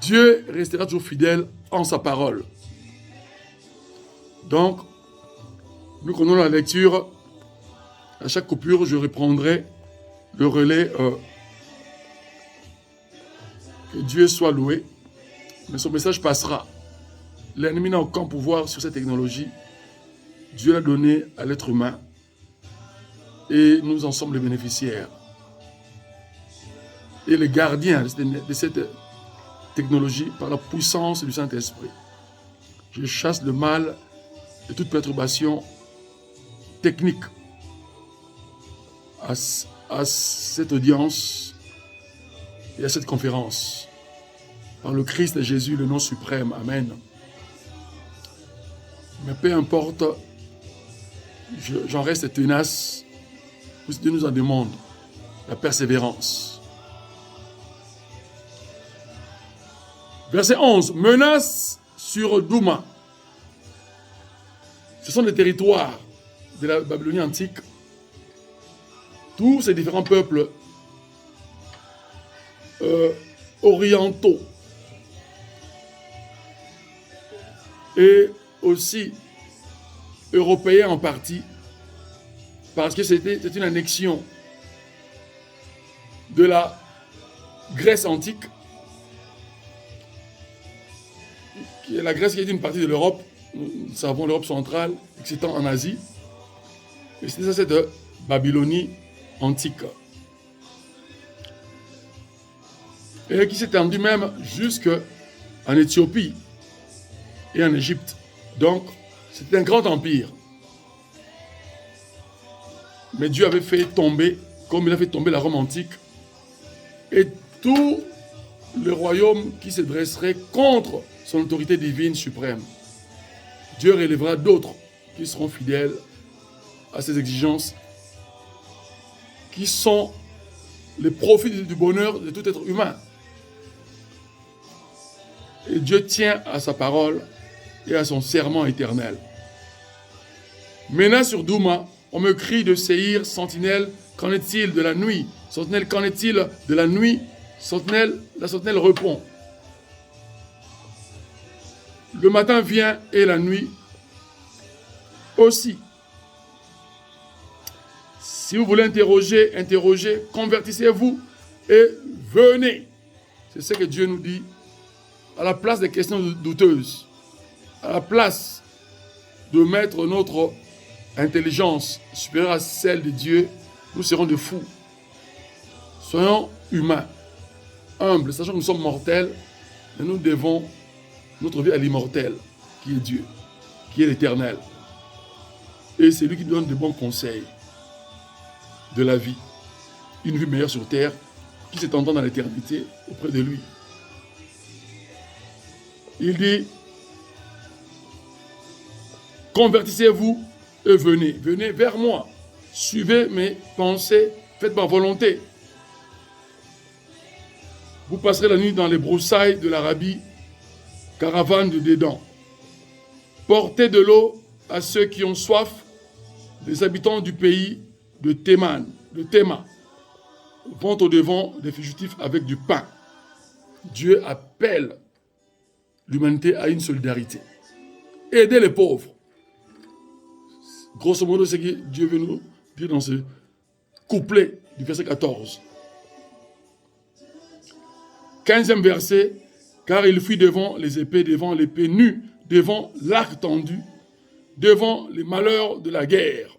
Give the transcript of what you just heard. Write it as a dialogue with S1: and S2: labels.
S1: Dieu restera toujours fidèle en sa parole. Donc, nous connaissons la lecture. À chaque coupure, je reprendrai le relais. Que Dieu soit loué. Mais son message passera. L'ennemi n'a aucun pouvoir sur cette technologie. Dieu l'a donné à l'être humain. Et nous en sommes les bénéficiaires. Et les gardiens de cette technologie par la puissance du Saint-Esprit. Je chasse le mal et toute perturbation technique à cette audience et à cette conférence. Par le Christ Jésus, le nom suprême. Amen. Mais peu importe, j'en reste tenace. Dieu nous en demande la persévérance. Verset 11. Menace sur Douma. Ce sont les territoires de la Babylonie antique. Tous ces différents peuples orientaux et aussi européens en partie, parce que c'est une annexion de la Grèce antique, la Grèce qui est une partie de l'Europe, nous savons l'Europe centrale, qui s'étend en Asie, et c'est ça, c'est de Babylonie antique. Et qui s'est étendu même jusqu'en Éthiopie et en Égypte. Donc, c'était un grand empire. Mais Dieu avait fait tomber, comme il a fait tomber la Rome antique, et tout le royaume qui se dresserait contre son autorité divine suprême. Dieu relèvera d'autres qui seront fidèles à ses exigences, qui sont les profits du bonheur de tout être humain. Et Dieu tient à sa parole et à son serment éternel. Menace sur Douma, on me crie de Séhir, sentinelle, qu'en est-il de la nuit? Sentinelle, qu'en est-il de la nuit? Sentinelle, la sentinelle répond. Le matin vient et la nuit aussi. Si vous voulez interroger, convertissez-vous et venez. C'est ce que Dieu nous dit. À la place des questions douteuses, à la place de mettre notre intelligence supérieure à celle de Dieu, nous serons de fous. Soyons humains, humbles, sachant que nous sommes mortels, et nous devons notre vie à l'immortel, qui est Dieu, qui est l'éternel. Et c'est lui qui donne de bons conseils de la vie. Une vie meilleure sur terre, qui s'étendra dans l'éternité auprès de lui. Il dit, convertissez-vous et venez. Venez vers moi. Suivez mes pensées, faites ma volonté. Vous passerez la nuit dans les broussailles de l'Arabie, caravane de Dédan. Portez de l'eau à ceux qui ont soif, les habitants du pays de Théma, vont au-devant des fugitifs avec du pain. Dieu appelle l'humanité à une solidarité. Aidez les pauvres. Grosso modo, c'est ce que Dieu veut nous dire dans ce couplet du verset 14. 15e verset, car il fuit devant les épées, devant l'épée nue, devant l'arc tendu, devant les malheurs de la guerre.